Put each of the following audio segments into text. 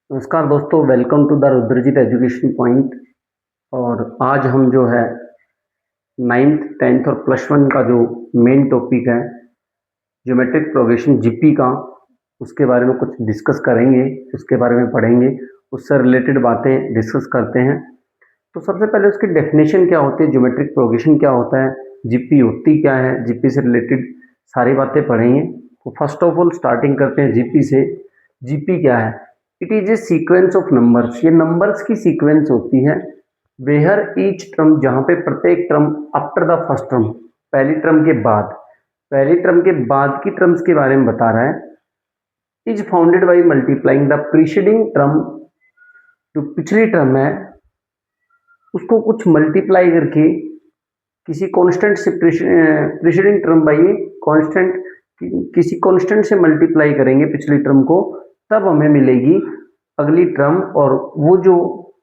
नमस्कार दोस्तों, welcome to the Rudrajit education point. और आज हम जो है नाइन्थ टेंथ और प्लस वन का जो मेन टॉपिक है ज्योमेट्रिक प्रोग्रेशन जीपी का, उसके बारे में कुछ डिस्कस करेंगे, उसके बारे में पढ़ेंगे, उससे रिलेटेड बातें डिस्कस करते हैं। तो सबसे पहले उसकी डेफिनेशन क्या होती है, ज्योमेट्रिक प्रोग्रेशन क्या होता है, जीपी होती क्या है, जीपी से रिलेटेड सारी बातें पढ़ेंगे। तो फर्स्ट ऑफ ऑल स्टार्टिंग करते हैं जीपी से। जीपी क्या है? It is a sequence of numbers. ये नंबर्स की सीक्वेंस होती है। वेयर ईच टर्म, जहां पे प्रत्येक term after the first term, पहली टर्म के बाद, पहली टर्म के बाद की टर्म्स के बारे में बता रहा है, is founded by multiplying the preceding term. जो पिछली टर्म है उसको कुछ मल्टीप्लाई करके किसी कांस्टेंट से, प्रीसीडिंग टर्म बाई कांस्टेंट, किसी कांस्टेंट से मल्टीप्लाई करेंगे पिछली टर्म को, तब हमें मिलेगी अगली टर्म। और वो जो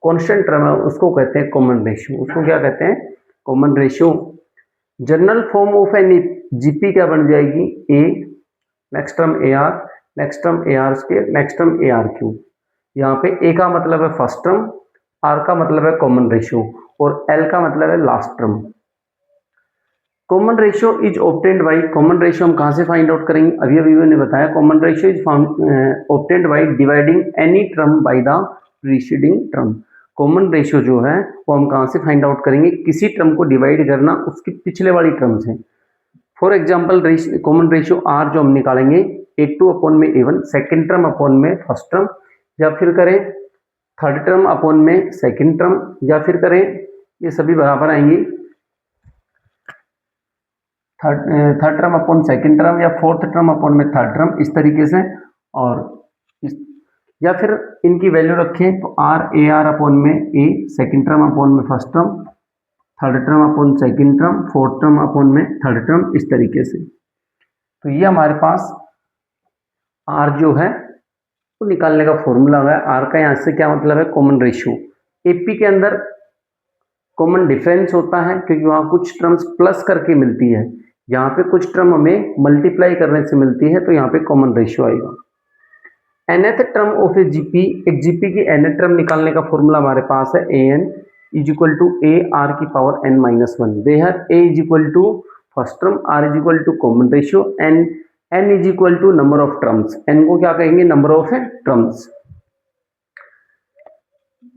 कांस्टेंट टर्म है उसको कहते हैं कॉमन रेशियो। उसको क्या कहते हैं? Common ratio. General form of an GP क्या बन जाएगी? A, next term a r, next term a r square, next term a r cube. यहाँ पे ए का मतलब है फर्स्ट टर्म, आर का मतलब है कॉमन रेशियो, और एल का मतलब है last term. Common ratio is obtained by, common ratio हम कहाँ से फाइंड आउट करेंगे? अभी अभी मैंने बताया, common ratio is obtained by dividing any term by the preceding term. Common ratio जो है वो हम कहाँ से फाइंड आउट करेंगे? किसी टर्म को डिवाइड करना उसकी पिछले वाली टर्म से। For example common ratio r जो हम निकालेंगे, A2 अपॉन में A1, सेकेंड टर्म अपॉन में फर्स्ट टर्म, या फिर करें थर्ड टर्म अपॉन में सेकेंड टर्म, या फिर करें, ये सभी बराबर आएंगे, third term upon second term, या फोर्थ टर्म अपॉन में थर्ड टर्म, इस तरीके से। और इस, या फिर इनकी वैल्यू रखें तो आर ए आर अपॉन में ए, सेकेंड टर्म अपॉन में first term, third term upon second term, fourth term upon में थर्ड टर्म, इस तरीके से। तो ये हमारे पास आर जो है तो निकालने का फॉर्मूला है। आर का यहाँ से क्या मतलब है? Common ratio. एपी के अंदर कॉमन डिफरेंस होता है क्योंकि वहाँ कुछ टर्म्स प्लस करके मिलती है, यहाँ पे कुछ टर्म हमें मल्टीप्लाई करने से मिलती है, तो यहाँ पे कॉमन रेशियो आएगा। nth term of a GP, एक जीपी की nth टर्म निकालने का फॉर्मूला हमारे पास है an is equal to A R की power n minus one. Where a is equal to first term, r is equal to common ratio, n is equal to number of terms. n को क्या कहेंगे? Number of terms.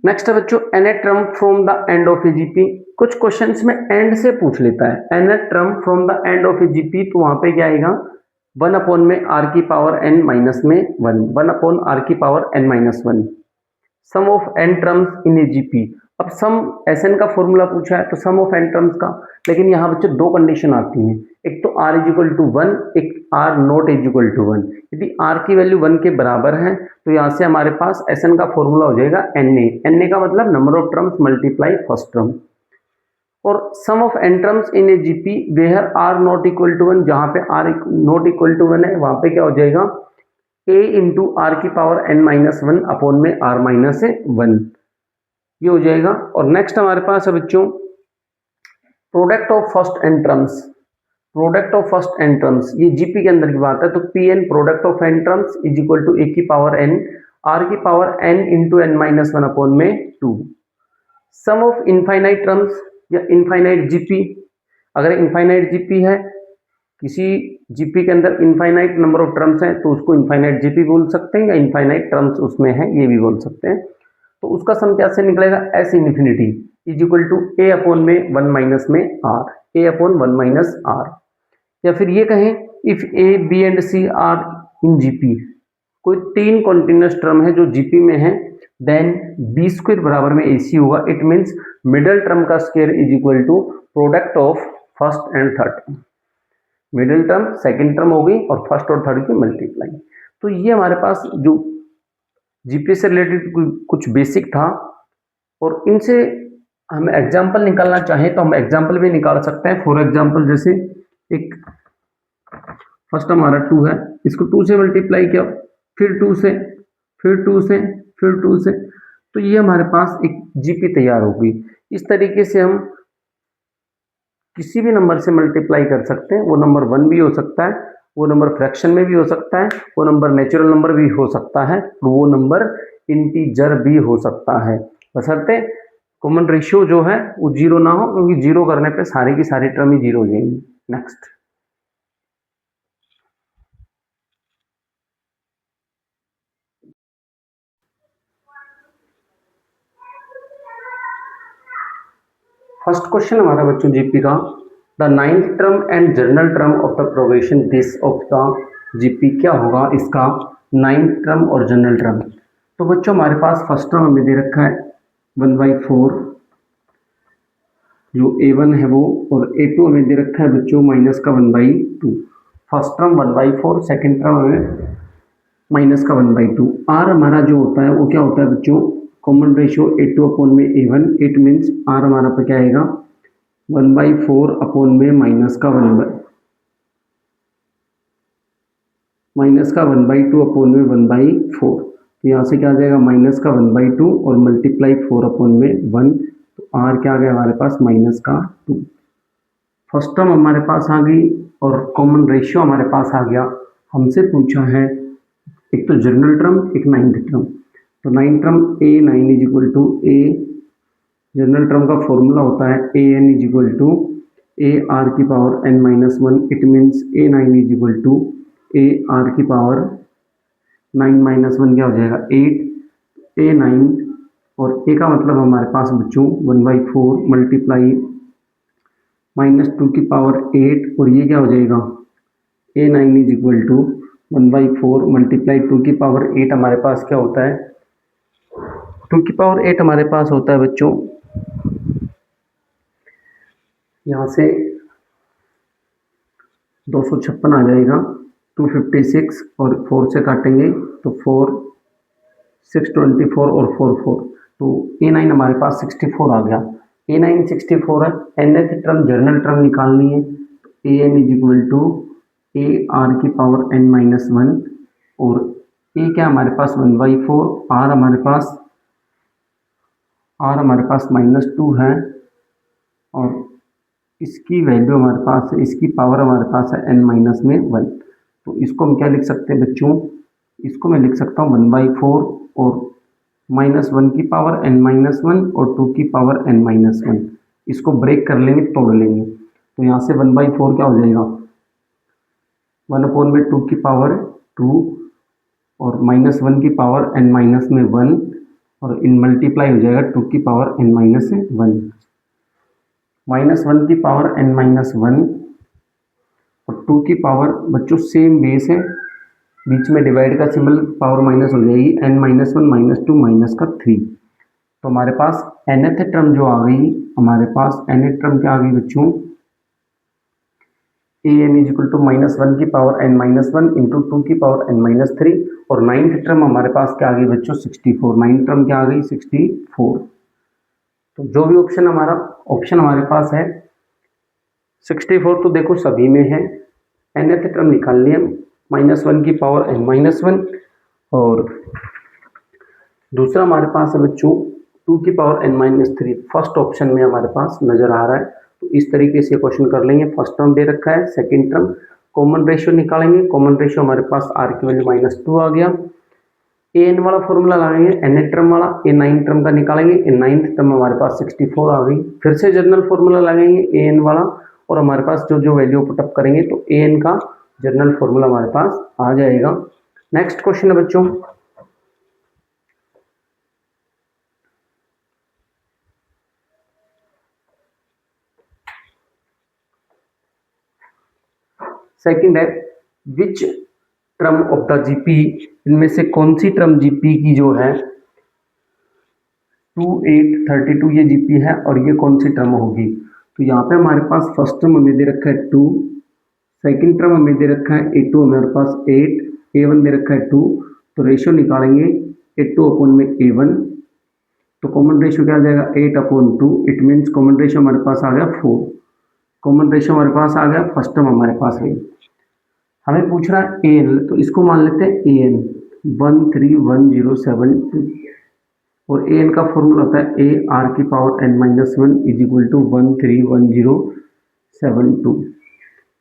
Next है बच्चों nth term from the end of a GP. कुछ questions में and से पूछ लेता है। nth term from the end of a GP, तो वहां पे क्या आएगा? 1 अपॉन में आर की पावर n माइनस में 1, 1 अपॉन आर की power n minus 1। Sum of n terms in a GP. अब सम Sn का फॉर्मूला पूछा है तो सम ऑफ n टर्म्स का, लेकिन यहाँ बच्चों दो कंडीशन आती हैं, एक तो r इज इक्वल टू 1, एक r not is equal to 1। यदि r की वैल्यू 1 के बराबर है तो यहाँ से हमारे पास Sn का फॉर्मूला हो जाएगा Na। Na का मतलब number of terms multiply first term. और sum of n terms in a GP where r not equal to 1, जहाँ पे r नॉट इक्वल टू 1 है वहां पे क्या हो जाएगा? a इंटू आर की पावर n माइनस 1 अपॉन में r माइनस 1, ये हो जाएगा। और नेक्स्ट हमारे पास है बच्चों product of first n terms. Product of first n terms, ये जीपी के अंदर की बात है, तो P n product of n terms is equal to a की पावर n, आर की power n into n minus 1 upon में 2। सम ऑफ इनफाइनाइट टर्म्स या इनफाइनाइट जीपी, अगर इनफाइनाइट जीपी है, किसी जीपी के अंदर इनफाइनाइट नंबर ऑफ टर्म्स हैं तो उसको इनफाइनाइट जीपी बोल सकते हैं, या इनफाइनाइट टर्म्स उसमें है ये भी बोल सकते हैं। तो उसका सम कैसे निकलेगा? S infinity is equal to a upon में 1 माइनस में r, a upon 1 minus r. या फिर ये कहें if a b and c are in GP, कोई तीन कॉन्टिन्यूस टर्म है जो जीपी में है, देन बी स्क्वायर बराबर में ए सी होगा। इट मीन्स मिडल टर्म का square is equal to product of first and third term. Middle term second term होगी और फर्स्ट और थर्ड की मल्टीप्लाई। तो ये हमारे पास जो जीपी से रिलेटेड कुछ बेसिक था, और इनसे हम एग्जाम्पल निकालना चाहें तो हम एग्जाम्पल भी निकाल सकते हैं। फॉर एग्जाम्पल जैसे एक फर्स्ट हमारा 2 है, इसको 2 से मल्टीप्लाई किया, फिर 2 से, फिर 2 से, फिर 2 से, तो ये हमारे पास एक जीपी तैयार होगी। इस तरीके से हम किसी भी नंबर से मल्टीप्लाई कर सकते हैं। वो नंबर 1 भी हो सकता है, वो नंबर फ्रैक्शन में भी हो सकता है, वो नंबर नेचुरल नंबर भी हो सकता है, वो नंबर इंटीजर भी हो सकता है, बशर्ते कॉमन रेशियो जो है वो जीरो ना हो, क्योंकि जीरो करने पे सारी की सारी टर्म ही जीरो हो जाएंगी। नेक्स्ट, फर्स्ट क्वेश्चन हमारा बच्चों जीपी का, the ninth term and general term of the probation this of the GP, क्या होगा इसका नाइन्थ टर्म और जनरल टर्म। तो बच्चों हमारे पास फर्स्ट टर्म हमें दे रखा है 1/4 जो a1 है वो, और a2 हमें दे रखा है बच्चों माइनस का 1/2। फर्स्ट टर्म 1/4, सेकेंड टर्म हमें माइनस का 1/2। आर हमारा जो होता है वो क्या होता है बच्चों, कॉमन रेशियो a2 अपॉन में a1, इट मीन्स आर हमारा पर क्या आएगा 1/4 अपॉन में माइनस का 1/2 अपॉन में 1/4। तो यहाँ से क्या आ जाएगा माइनस का 1/2 और मल्टीप्लाई 4 अपॉन में 1, तो आर क्या आ गया हमारे पास माइनस का 2। फर्स्ट टर्म हमारे पास आ गई और कॉमन रेशियो हमारे पास आ गया। हमसे पूछा है एक तो जनरल टर्म, एक नाइन्थ टर्म। तो ninth term a9 is equal to a, general term का फॉर्मूला होता है an is equal to a r की power n minus 1, it means a9 is equal to a r की power 9 minus 1 क्या हो जाएगा 8, a9 और a का मतलब हमारे पास बच्चों 1/4 मल्टीप्लाई माइनस 2 की पावर 8, और ये क्या हो जाएगा a9 is equal to 1/4 multiply 2 की पावर 8 हमारे पास क्या होता है 2 की पावर 8 हमारे पास होता है बच्चों, यहाँ से 256 आ जाएगा, 256 और 4 से काटेंगे तो 4, 624 और 4, तो a9 हमारे पास 64 आ गया। a9 64 है, nth टर्म जनरल टर्म निकालनी है, तो an is equal to a r की पावर n माइनस 1, और a क्या हमारे पास 1/4, r हमारे पास -2 है, और इसकी वैल्यू हमारे पास है, इसकी पावर हमारे पास है n माइनस में 1। तो इसको हम क्या लिख सकते हैं बच्चों, इसको मैं लिख सकता हूँ 1/4 और -1 की पावर n माइनस 1 और 2 की पावर n माइनस 1। इसको ब्रेक कर लेंगे, तोड़ लेंगे, तो यहाँ से 1/4 क्या हो जाएगा 1 अपॉन में 2 की पावर 2 और -1 की पावर n माइनस में 1, और इन मल्टीप्लाई हो जाएगा 2 की पावर n माइनस 1, -1 की पावर n माइनस 1 और 2 की पावर बच्चों सेम बेस है, बीच में डिवाइड का सिंबल पावर माइनस हो जाएगी, n माइनस 1 -2 माइनस का 3। तो हमारे पास nth टर्म जो आ गई, हमारे पास nth टर्म क्या आ गई बच्चों, an इज इक्वल टू -1 की पावर n माइनस 1 इंटू 2 की पावर n माइनस 3, और नाइन्थ टर्म हमारे पास क्या आ गई बच्चों 64, नाइन्थ टर्म क्या आ गई 64। तो जो भी ऑप्शन हमारे पास है 64, तो देखो सभी में है, nth टर्म निकालनी है -1 की पावर n माइनस 1, और दूसरा हमारे पास है बच्चों 2 की power n minus 3, first option में हमारे पास नजर आ रहा है। तो इस तरीके से क्वेश्चन कर लेंगे, फर्स्ट टर्म दे रखा है, सेकंड टर्म, कॉमन रेशियो निकालेंगे, कॉमन रेशियो हमारे पास r की वैल्यू -2 आ गया, an वाला फॉर्मूला लगाएंगे, nth टर्म वाला a9 टर्म का निकालेंगे, नाइन्थ टर्म हमारे पास 64 आ गई, फिर से जनरल फॉर्मूला लगाएंगे an वाला, और हमारे पास जो वैल्यू पुटअप करेंगे तो an का जनरल फॉर्मूला हमारे पास आ जाएगा। नेक्स्ट क्वेश्चन है बच्चों, सेकंड है विच टर्म ऑफ द जीपी, इनमें से कौन सी टर्म जीपी की जो है 2832 ये जीपी है, और ये कौन सी टर्म होगी। तो यहाँ पे हमारे पास फर्स्ट टर्म हमें दे रखा है 2, सेकंड टर्म हमें दे रखा है a2 हमारे पास 8, a1 दे रखा है 2, तो रेशियो निकालेंगे a2 अपॉन में a1, तो कॉमन रेशियो क्या आ जाएगा 8 upon 2, it means common ratio हमारे पास आ गया 4, कॉमन रेशियो हमारे पास आ गया, फर्स्ट टर्म हमारे पास है। हमें पूछ रहा है an, तो इसको मान लेते हैं an 131072, और an का फॉर्मूला होता है a r की power n minus 1 is equal to 131072।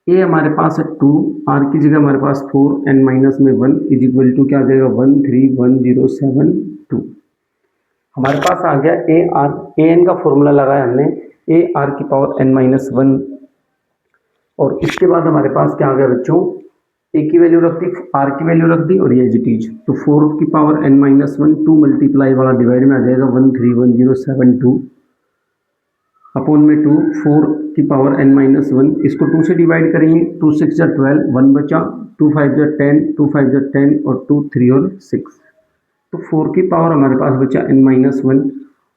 A हमारे पास है 2, आर की जगह हमारे पास 4 एन माइनस में 1 इज इक्वल टू क्या आ जाएगा 131072। हमारे पास आ गया ए आर, ए एन का फॉर्मूला लगाया हमने ए आर की पावर एन माइनस 1, और इसके बाद हमारे पास क्या आ गया बच्चों, ए की वैल्यू रख दी, आर की वैल्यू रख दी और ये एज इट इज। तो 4 की पावर एन माइनस 1 2 मल्टीप्लाई वाला डिवाइड में आ जाएगा 131072 अपॉन में 2 4 की पावर एन माइनस 1, इसको 2 से डिवाइड करेंगे, 2 6 जा 12, 1 बचा, 2 5 जा 10, 2 5 जा 10 और 2 3 और 6, तो 4 की पावर हमारे पास बचा एन माइनस 1,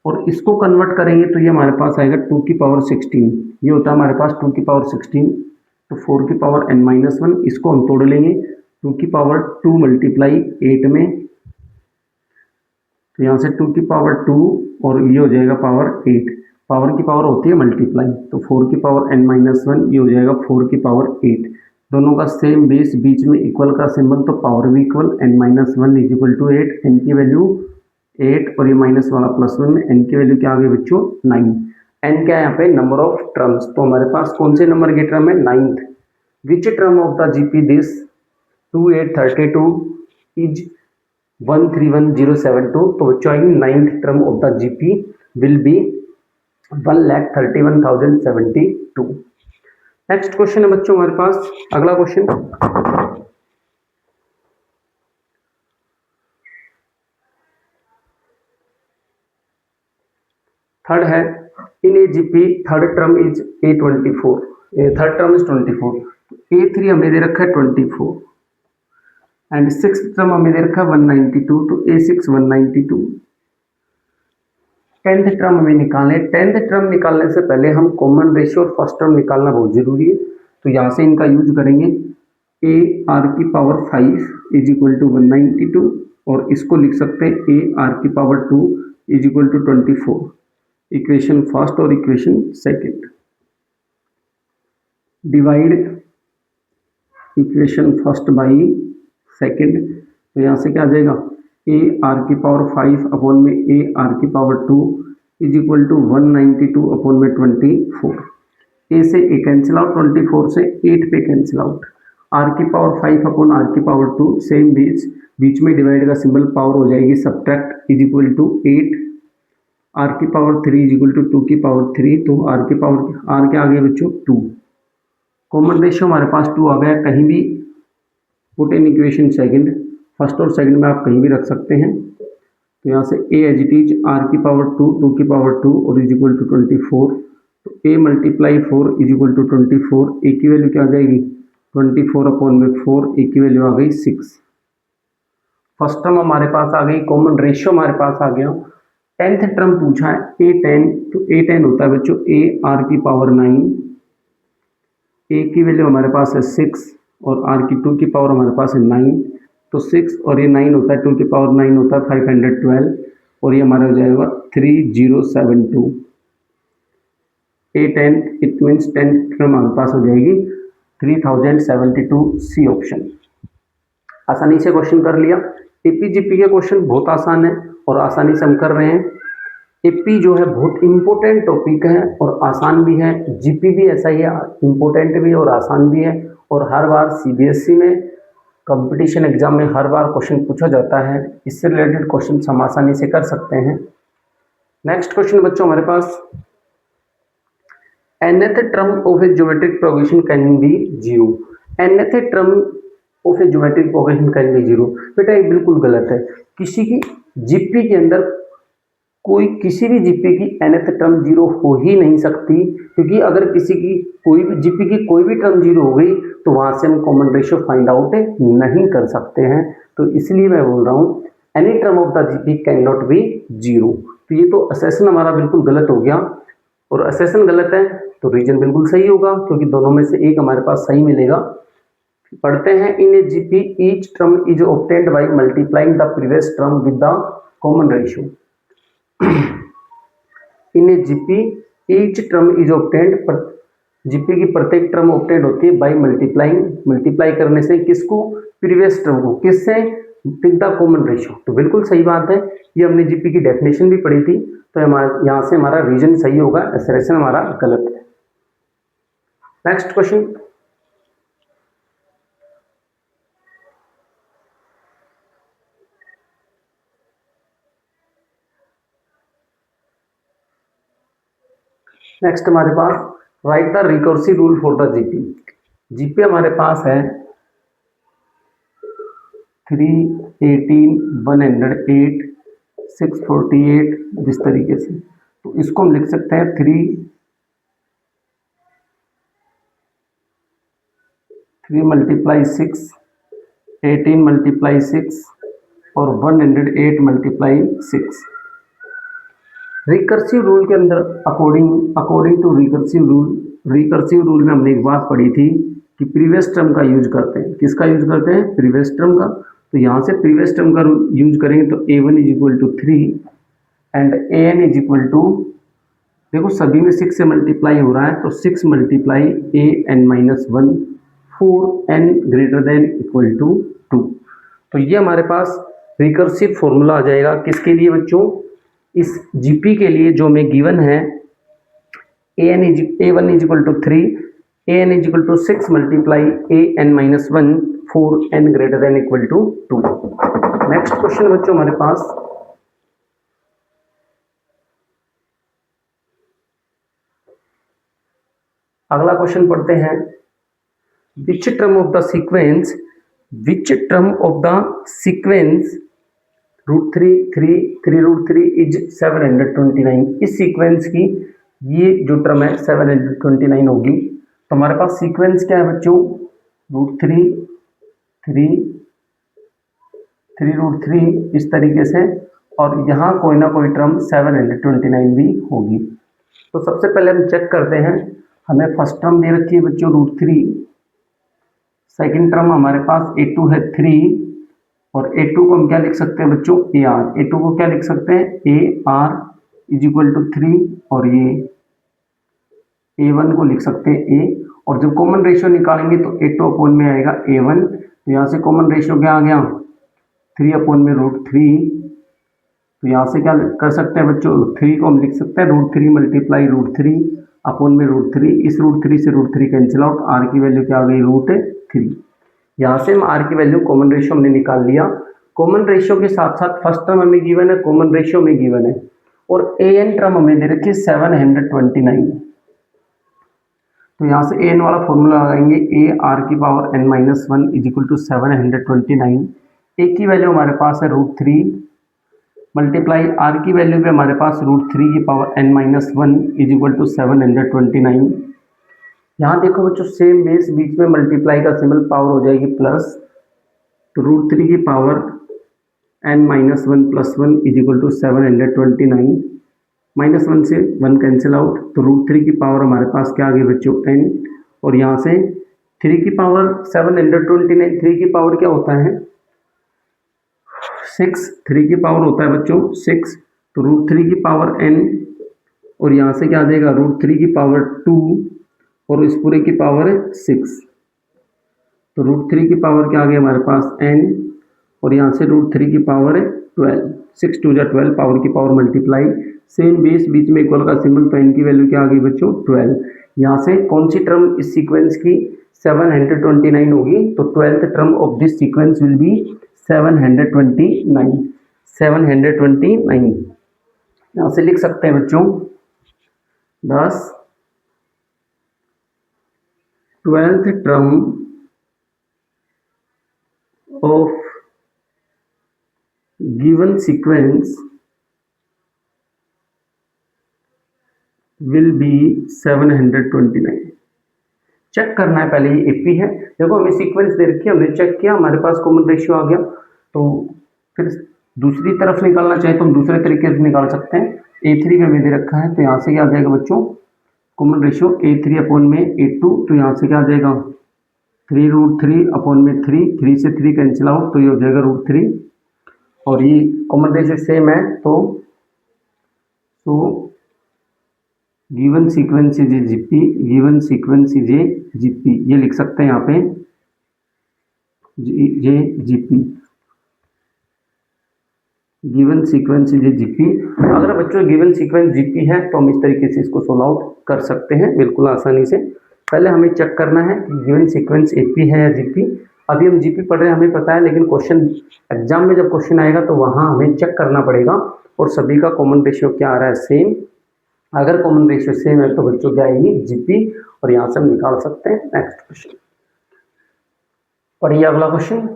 और इसको कन्वर्ट करेंगे तो ये हमारे पास आएगा 2 की पावर 16, ये होता है हमारे पास 2 की पावर 16। तो 4 की पावर एन माइनस 1, इसको हम तोड़ लेंगे 2 की पावर 2 मल्टीप्लाई 8 में, तो यहाँ से 2 की पावर 2 और ये हो जाएगा पावर 8, पावर की पावर होती है मल्टीप्लाई, तो 4 की पावर एन माइनस 1 ये हो जाएगा 4 की पावर 8, दोनों का सेम बेस, बीच में इक्वल का सिंबल, तो पावर भी equal, n minus 1 is equal to 8, n की वैल्यू 8 और ये माइनस वाला प्लस 1 में एन की वैल्यू क्या आ गई बच्चों 9। एन क्या है यहाँ पे, नंबर ऑफ टर्म्स, तो हमारे पास कौन से नंबर की टर्म है 9th। Which term of the GP this 2832 is 131072, तो बच्चों आएगी 9th term of the GP will be 1,31,072। Next question है बच्चों हमारे पास, अगला क्वेश्चन थर्ड है, in a GP third term is A24, third term is 24, A3 हमें दे रखा है 24 एंड सिक्स टर्म हमें दे रखा है 192, तो A6 192। 10th टर्म हमें निकालना है, 10th टर्म निकालने से पहले हम कॉमन रेशियो और फर्स्ट टर्म निकालना बहुत जरूरी है, तो यहाँ से इनका यूज करेंगे, ए आर की पावर 5 इज इक्वल टू 192 और इसको लिख सकते हैं ए आर की power 2 is equal to 24, equation first और equation second. Divide equation first by second, तो यहाँ से क्या आ जाएगा ए आर की पावर 5 अपॉन में ए आर की power 2 is equal to 192 upon में 24, ए से ए कैंसिल आउट, 24 से 8 पे कैंसिल आउट, आर की पावर 5 अपॉन आर की पावर 2 सेम बीच में डिवाइड का सिंबल, पावर हो जाएगी subtract is equal to 8, r की पावर 3 इज इक्वल टू 2 की पावर 3, तो आर की पावर आर के आगे बच्चों 2, कॉमन रेशियो हमारे पास 2 आ गया, कहीं भी put in equation second, first और सेकंड में आप कहीं भी रख सकते हैं, तो यहाँ से ए एज इट इज आर की पावर 2 2 की पावर 2 और इज इक्वल टू 24, तो A multiply 4 is equal to 24, ए की वैल्यू क्या आ जाएगी 24 अपॉन में 4, ए की वैल्यू आ गई 6। फर्स्ट टर्म हमारे पास आ गई, कॉमन रेशियो हमारे पास आ गया। 10th टर्म पूछा है A10, तो A10 होता है बच्चों ए आर की पावर 9, ए की वैल्यू हमारे पास है 6 और आर की 2 की पावर हमारे पास है 9, तो 6 और ये 9 होता है, 2 की पावर 9 होता है 512 और ये हमारा हो जाएगा 3072। A10 it means 10th term हमारे पास हो जाएगी 3072, सी ऑप्शन। आसानी से क्वेश्चन कर लिया। एपीजीपी के क्वेश्चन बहुत आसान है और आसानी से हम कर रहे हैं। एपी जो है बहुत इंपॉर्टेंट टॉपिक है और आसान भी है, जीपी भी ऐसा ही है, इंपॉर्टेंट भी और आसान भी है, और हर बार सीबीएसई में कंपटीशन एग्जाम में हर बार क्वेश्चन पूछा जाता है, इससे रिलेटेड क्वेश्चन हम आसानी से कर सकते हैं। नेक्स्ट क्वेश्चन बच्चों हमारे पास, nth term of A geometric progression can be 0। nth term of A geometric progression can be 0, बेटा ये बिल्कुल गलत है। किसी की जीपी के अंदर कोई किसी भी जीपी की nth टर्म 0 हो ही नहीं सकती, क्योंकि अगर किसी की कोई भी जीपी की कोई भी टर्म 0 हो गई तो वहां से हम कॉमन रेशियो फाइंड आउट नहीं कर सकते हैं। तो इसलिए मैं बोल रहा हूँ any term of the GP can not be 0। तो ये तो असेसन हमारा बिल्कुल गलत हो गया, और असेसन गलत है तो रीजन बिल्कुल सही होगा, क्योंकि दोनों में से एक हमारे पास सही मिलेगा। पढ़ते हैं, in a GP each term is obtained by multiplying the previous term with the common ratio. In a GP each term is obtained, GP की प्रत्येक टर्म ऑब्टेन्ड होती है बाय मल्टीप्लाइंग, मल्टीप्लाई करने से किसको, प्रीवियस टर्म को, किससे, with the common ratio. तो बिल्कुल सही बात है, ये हमने जीपी की डेफिनेशन भी पढ़ी थी, तो यहाँ से हमारा रीजन सही होगा, असरेशन हमारा गलत है। नेक्स्ट क्वेश्चन, नेक्स्ट हमारे पास write the recursive rule for the GP. GP हमारे पास है 318, 108, 648 जिस तरीके से, तो इसको हम लिख सकते हैं 3 मल्टीप्लाई 6, 18 मल्टीप्लाई 6 और 108 मल्टीप्लाई 6। रिकर्सिव रूल के अंदर अकॉर्डिंग टू रिकर्सिव रूल में हमने एक बात पढ़ी थी कि प्रीवियस टर्म का यूज करते हैं। किसका यूज करते हैं? प्रीवियस टर्म का। तो यहाँ से प्रीवियस टर्म का यूज करेंगे तो a1 is equal to 3 and an is equal to, देखो सभी में 6 से मल्टीप्लाई हो रहा है तो 6 multiply an minus 1, 4n greater than equal to 2। तो ये हमारे पास रिकर्सिव फॉर्मूला आ जाएगा किसके लिए बच्चों? इस जीपी के लिए जो हमें गिवन है a1 is equal to 3, an is equal to 6 multiply an minus 1, 4n greater than equal to 2। Next question बच्चों हमारे पास अगला क्वेश्चन पढ़ते हैं। Which term of the sequence √3 is 729। इस सीक्वेंस की ये जो टर्म है 729 होगी। तो हमारे पास सीक्वेंस क्या है बच्चों? √3 इस तरीके से, और यहाँ कोई ना कोई टर्म 729 भी होगी। तो सबसे पहले हम चेक करते हैं। हमें फर्स्ट टर्म दे रखी है बच्चों √3, सेकेंड टर्म हमारे पास a2 है 3, और a2 को हम क्या लिख सकते हैं बच्चों? ar। a2 को क्या लिख सकते हैं? ar इज इक्वल टू 3, और ये a1 को लिख सकते हैं a। और जब कॉमन रेशियो निकालेंगे तो a2 अपॉन में आएगा a1। तो यहाँ से कॉमन रेशियो क्या आ गया? 3 अपॉन में √3। तो यहाँ से क्या कर सकते हैं बच्चों? 3 को हम लिख सकते हैं √3 मल्टीप्लाई √3 अपॉन में √3। इस √3 से √3 कैंसिल आउट, r की वैल्यू क्या आ गई? √3। यहाँ से हम r की वैल्यू कॉमन रेशियो हमने निकाल लिया। कॉमन रेशियो के साथ साथ फर्स्ट टर्म हमें गिवन है, कॉमन रेशियो में गिवन है, और an टर्म हमें दे रखी है 729। तो यहाँ से an वाला फॉर्मूला लगाएंगे, a r की power n minus 1 is equal to 729। a की वैल्यू हमारे पास है √3 मल्टीप्लाई r की वैल्यू पे हमारे पास √3 की power n minus 1 is equal to 729। यहाँ देखो बच्चों सेम बेस, बीच में मल्टीप्लाई का सिंबल, पावर हो जाएगी प्लस, तो √3 की power n minus 1 plus 1 is equal to 729। Minus 1 से 1 कैंसिल आउट, तो √3 की पावर हमारे पास क्या आ गई बच्चों? n। और यहाँ से 3 की पावर 729, 3 की पावर क्या होता है? 6। 3 की पावर होता है बच्चों 6, तो √3 की पावर n, और यहाँ से क्या आ जाएगा? √3 की पावर 2 और इस पूरे की पावर 6। तो √3 की पावर क्या आ गई हमारे पास? n, और यहाँ से √3 की पावर 12, 6 2 जा 12, पावर की पावर मल्टीप्लाई, सेम बेस, बीच में इक्वल का सिंबल, तो n की वैल्यू क्या आ गई बच्चों? 12। यहाँ से कौन सी टर्म इस सीक्वेंस की 729 होगी? तो 12th term of this sequence will be 729। 729 यहाँ से लिख सकते हैं बच्चों 12th term of given sequence will be 729। Check करना है पहले, ये एपी है, देखो हमें सीक्वेंस दे रखी है, हमने चेक किया, हमारे पास कॉमन रेशियो आ गया। तो फिर दूसरी तरफ निकालना चाहे तो हम दूसरे तरीके से निकाल सकते हैं। a3 में हमें दे रखा है, तो यहाँ से क्या आ जाएगा बच्चों? कॉमन रेशियो a3 अपॉन में a2, तो यहाँ से क्या आ जाएगा? 3√3 अपॉन में 3 से 3 कैंसिल आउट, तो ये हो जाएगा √3, और ये कॉमन रेशियो सेम है, तो given sequence is a GP, given sequence is a GP, ये लिख सकते हैं यहाँ पे ये GP, given sequence is a GP. अगर बच्चों गिवन सीक्वेंस जीपी है तो हम इस तरीके से इसको सोल्व आउट कर सकते हैं बिल्कुल आसानी से। पहले हमें चेक करना है कि गिवन सीक्वेंस एपी है या जीपी। अभी हम जीपी पढ़ रहे हैं, हमें पता है, लेकिन क्वेश्चन एग्जाम में जब क्वेश्चन आएगा तो वहाँ हमें चेक करना पड़ेगा, और सभी का कॉमन रेशियो क्या आ रहा है? सेम। अगर कॉमन रेशियो सेम है तो बच्चों क्या आएगी जीपी, और यहां से हम निकाल सकते हैं। नेक्स्ट क्वेश्चन पढ़िए, अगला क्वेश्चन।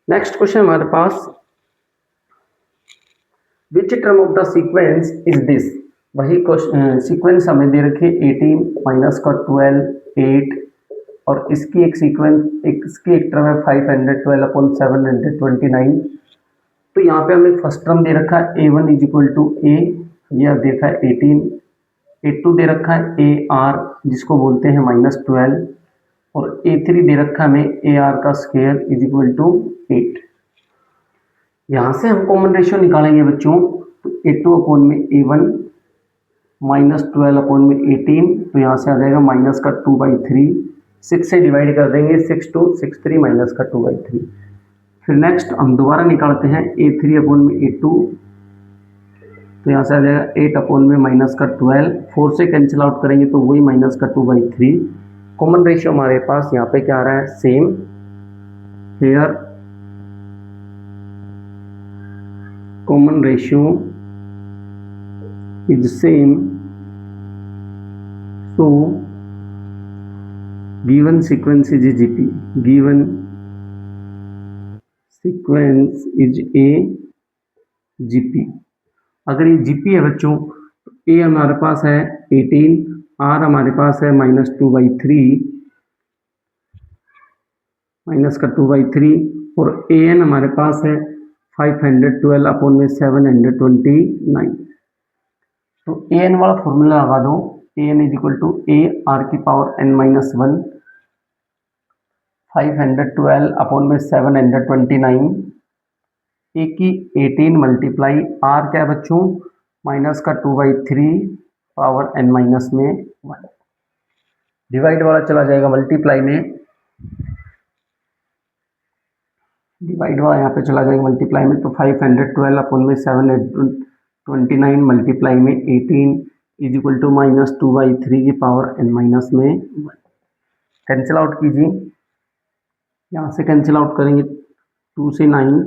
नेक्स्ट क्वेश्चन हमारे पास, which term of the sequence is this. वही सीक्वेंस हमें दे रखी है 18 माइनस का 12 8, और इसकी एक सीक्वेंस इसकी एक टर्म है 512 अपॉन 729। तो यहाँ पे हमें फर्स्ट टर्म दे रखा है a1 इज इक्वल टू ए, यह देखा है 18, a2 दे रखा है ए आर जिसको बोलते हैं -12, और a3 दे रखा है हमें ए आर का स्क्वायर इज इक्वल टू 8। यहाँ से हम कॉमन रेशियो निकालेंगे बच्चों, तो a2 अपॉन में a1 -12 अपॉन में 18, तो यहाँ से आ जाएगा माइनस का 2/3, 6 से डिवाइड कर देंगे, 6 2 6 3 माइनस का 2/3। फिर नेक्स्ट हम दोबारा निकालते हैं a3 अपॉन में a2, तो यहाँ से आ जाएगा 8 अपॉन में माइनस का 12, 4 से कैंसिल आउट करेंगे तो वही माइनस का 2/3। कॉमन रेशियो हमारे पास यहाँ पे क्या आ रहा है, same. Here common ratio is same, so given sequence is GP, given sequence is a GP। अगर ये GP है बच्चों, तो A हमारे पास है 18, R हमारे पास है -2/3 माइनस का 2/3, और AN हमारे पास है 512 अपॉन में 729। तो AN वाला फॉर्मूला लगा दो, AN is equal to A R की पावर n-1 512 अपॉन में 729, ए की 18 मल्टीप्लाई आर क्या है बच्चों, माइनस का 2/3 पावर n-1, डिवाइड वाला चला जाएगा मल्टीप्लाई में, डिवाइड वाला यहाँ पे चला जाएगा मल्टीप्लाई में, तो 512 अपॉन में 729 मल्टीप्लाई में 18 इज इक्वल टू -2/3 की पावर n-1। कैंसिल आउट कीजिए, यहाँ से कैंसिल आउट करेंगे 2 से 9,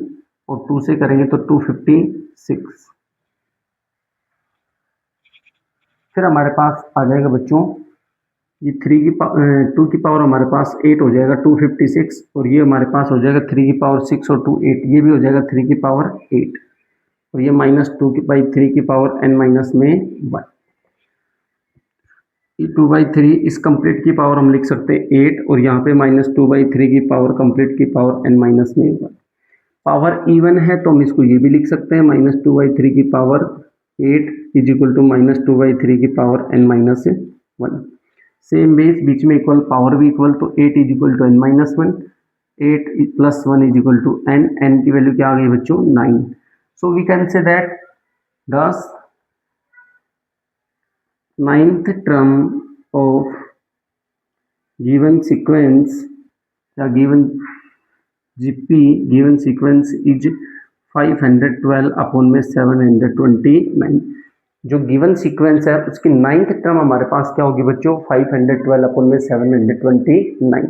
और 2 से करेंगे तो 256। फिर हमारे पास आ जाएगा बच्चों ये 2 की पावर हमारे पास 8 हो जाएगा 256, और ये हमारे पास हो जाएगा 3 की पावर 6 और 2 8, ये भी हो जाएगा 3 की पावर 8, और ये -2/3 की पावर n-1। 2/3 इस कंप्लीट की पावर हम लिख सकते हैं 8, और यहाँ पे -2/3 की पावर कंप्लीट की पावर n-1। पावर इवन है तो हम इसको ये भी लिख सकते हैं -2/3 की पावर 8 इज इक्वल टू -2/3 की पावर n-1। सेम बेस, बीच में इक्वल, पावर भी इक्वल, तो 8 is equal to n-1, 8 + 1 is equal to n, n की वैल्यू क्या आ गई बच्चों, 9। So we can say that thus 9th term of given sequence या given GP given sequence is 512 upon में 729। जो गिवन सीक्वेंस है उसकी 9th टर्म हमारे पास क्या होगी बच्चों, 512 अपॉन में 729।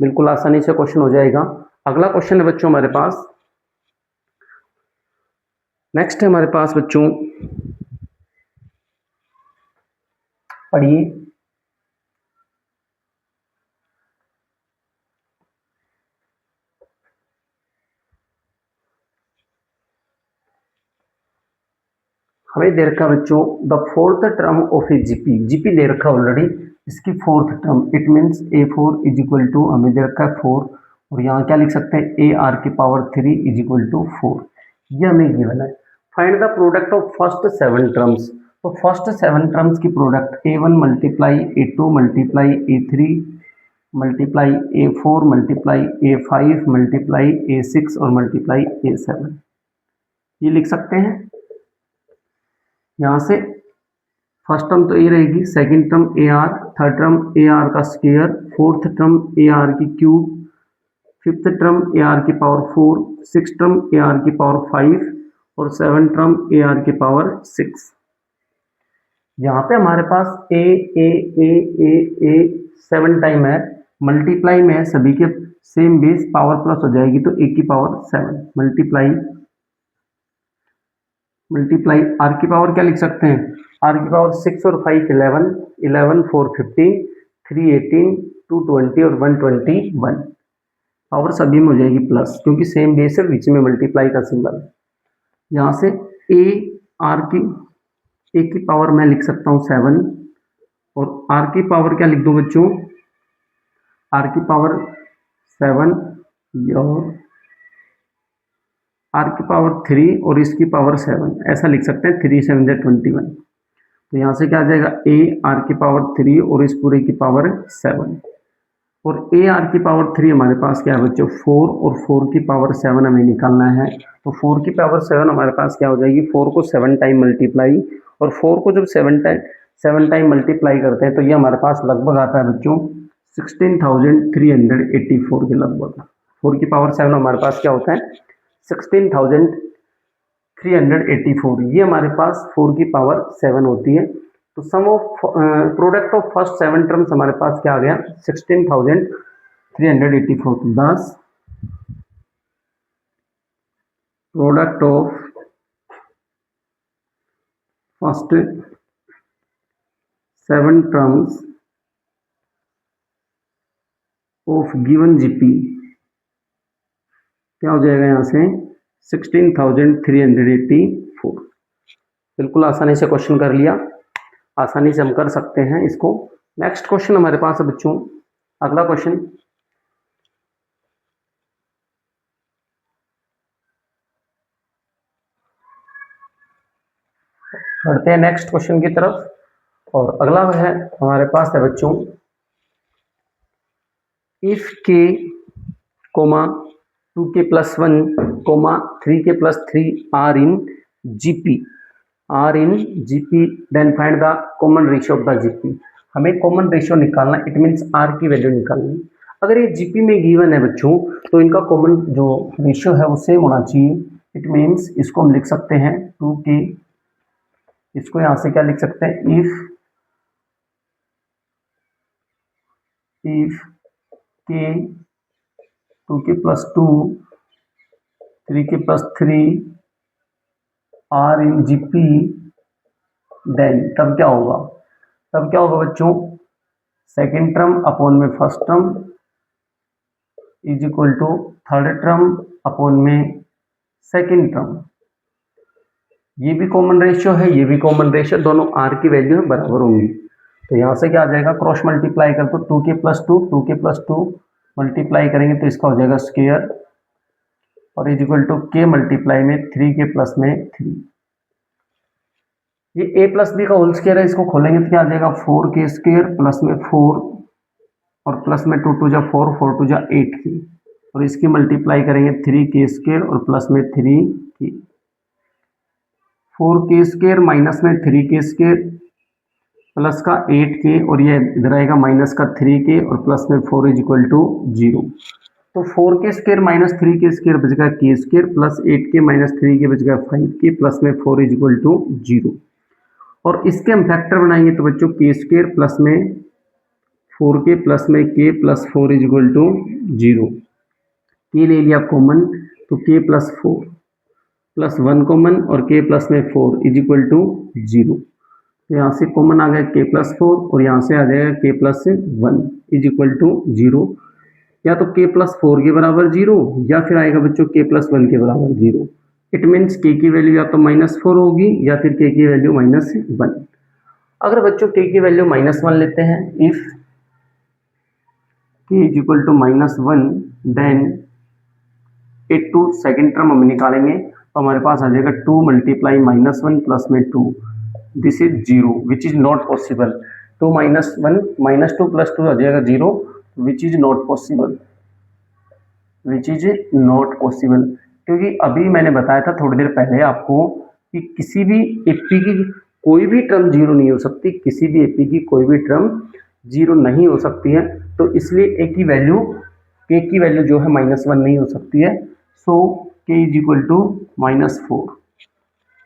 बिल्कुल आसानी से क्वेश्चन हो जाएगा। अगला क्वेश्चन है बच्चों हमारे पास, नेक्स्ट है हमारे पास बच्चों, पढ़िए। हमें दे रखा बच्चों the 4th term of a GP, GP दे रखा ऑलरेडी, इसकी 4th term, it means a4 is equal to, हमें दे रखा है 4, और यहाँ क्या लिख सकते हैं ए आर की पावर 3 इज इक्वल टू 4, ये हमें गिवन है। Find the product of first 7 terms. तो फर्स्ट 7 टर्म्स की product a1 multiply a2 multiply a3 multiply a4 multiply a5 multiply a6 और मल्टीप्लाई a7, ये लिख सकते हैं। यहाँ से फर्स्ट टर्म तो ए रहेगी, second term a r, third term a r का square, fourth term a are की cube, fifth term a are की power 4, six term a are की पावर 5, और सेवन टर्म ए आर की power 6। यहाँ पे हमारे पास ए ए ए ए ए 7 टाइम है, मल्टीप्लाई में है सभी के सेम बेस, पावर प्लस हो जाएगी तो ए की पावर 7 मल्टीप्लाई आर की पावर क्या लिख सकते हैं, आर की पावर 6 और 5 11, 11 4 15, 3 18, 2 20 और 121, पावर सभी में हो जाएगी प्लस क्योंकि सेम बेस है, बीच में मल्टीप्लाई का सिंबल। यहाँ से ए आर की ए की पावर मैं लिख सकता हूँ 7 और आर की पावर क्या लिख दूँ बच्चों, आर की पावर 7 और आर की पावर 3 और इसकी पावर 7, ऐसा लिख सकते हैं 3 7 21। तो यहाँ से क्या आ जाएगा ए आर की पावर 3 और इस पूरे की पावर 7 और ए आर की पावर 3 हमारे पास क्या है बच्चों 4 और 4 की पावर 7 हमें निकालना है। तो 4 की पावर 7 हमारे पास क्या हो जाएगी, 4 को 7 टाइम मल्टीप्लाई, और 4 को जब 7 टाइम मल्टीप्लाई करते हैं तो ये हमारे पास लगभग आता है बच्चों 16,384 के लगभग। 4 की पावर 7 हमारे पास क्या होता है 16,384, ये हमारे पास 4 की पावर 7 होती है। तो sum of product of first 7 terms हमारे पास क्या आ गया 16,384। तो 10 product of first 7 terms of given GP क्या हो जाएगा यहाँ से 16,384। बिल्कुल आसानी से क्वेश्चन कर लिया, आसानी से हम कर सकते हैं इसको। नेक्स्ट क्वेश्चन हमारे पास है बच्चों, अगला क्वेश्चन बढ़ते हैं नेक्स्ट क्वेश्चन की तरफ। और अगला है हमारे पास है बच्चों, if K comma 2k + 1 comma 3k + 3 are in GP then find the common ratio of the GP. हमें कॉमन रेशियो निकालना, इट मीन्स आर की वैल्यू निकालनी। अगर ये जीपी में गिवन है बच्चों तो इनका कॉमन जो रेशियो है वो सेम होना चाहिए। इट मीन्स इसको हम लिख सकते हैं 2k, इसको यहां से क्या लिख सकते हैं if k 2k + 2 3k + 3 are in GP, then तब क्या होगा, बच्चों सेकेंड टर्म अपॉन में first term is equal to third term upon में सेकेंड टर्म। ये भी कॉमन रेशियो है, ये भी कॉमन रेशियो, दोनों आर की वैल्यू बराबर होंगी। तो यहाँ से क्या आ जाएगा, क्रॉस मल्टीप्लाई कर तो 2k + 2 मल्टीप्लाई करेंगे तो इसका हो जाएगा स्क्वायर और is equal to k multiply में 3k + में 3। ये a + b का होल स्क्वायर है, इसको खोलेंगे तो क्या आ जाएगा 4k² प्लस में 4 और प्लस में 2 2 जा 4 4 2 जा 8k और इसकी मल्टीप्लाई करेंगे 3k² और प्लस में 3k, 4k² माइनस में 3k² प्लस का 8k और ये इधर आएगा माइनस का 3k और प्लस में 4 इज इक्वल टू 0। तो 4k² माइनस 3k² बच गया k² plus 8k minus 3k बच गया 5k प्लस में 4 इज इक्वल टू 0। और इसके हम फैक्टर बनाएंगे तो बच्चों k² प्लस में 4k प्लस में k plus 4 is equal to 0। k ले लिया कॉमन तो k + 4 प्लस 1 कॉमन और k प्लस में 4 इज इक्वल टू 0। तो यहाँ से कॉमन आ गया k + 4 और यहाँ से आ जाएगा k + 1 इज इक्वल टू 0। या तो k + 4 के बराबर 0 या फिर आएगा बच्चों k + 1 के बराबर 0। इट मीन्स k की वैल्यू या तो -4 होगी या फिर k की वैल्यू -1। अगर बच्चों k की वैल्यू -1 लेते हैं, if k is equal to -1 then 2 second term हम निकालेंगे तो हमारे पास आ जाएगा 2 मल्टीप्लाई -1 प्लस में 2, this is 0 which is not possible. 2 - 1 -2 + 2 आ जाएगा 0 विच इज नॉट पॉसिबल, क्योंकि अभी मैंने बताया था थोड़ी देर पहले आपको कि किसी भी एपी की कोई भी टर्म 0 नहीं हो सकती, किसी भी एपी की कोई भी टर्म 0 नहीं हो सकती है। तो इसलिए k की वैल्यू जो है -1 नहीं हो सकती है। So k is equal to -4,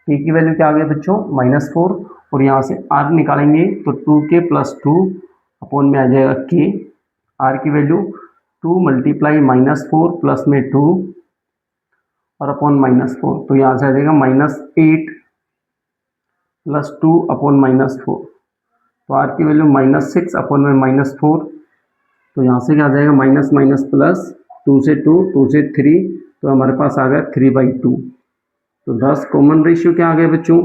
k की वैल्यू क्या आ गई बच्चों -4 और यहाँ से r निकालेंगे तो 2k प्लस 2 अपॉन में आ जाएगा k, r की वैल्यू 2 मल्टीप्लाई -4 प्लस में 2 और अपॉन -4, तो यहाँ से आ जाएगा -8 प्लस 2 अपॉन -4, तो r की वैल्यू -6 अपॉन में -4, तो यहाँ से क्या आ जाएगा माइनस माइनस प्लस, 2 से 2, 2 से 3, तो हमारे पास आ गया 3/2। तो 10 कॉमन रेशियो क्या आ गया बच्चों,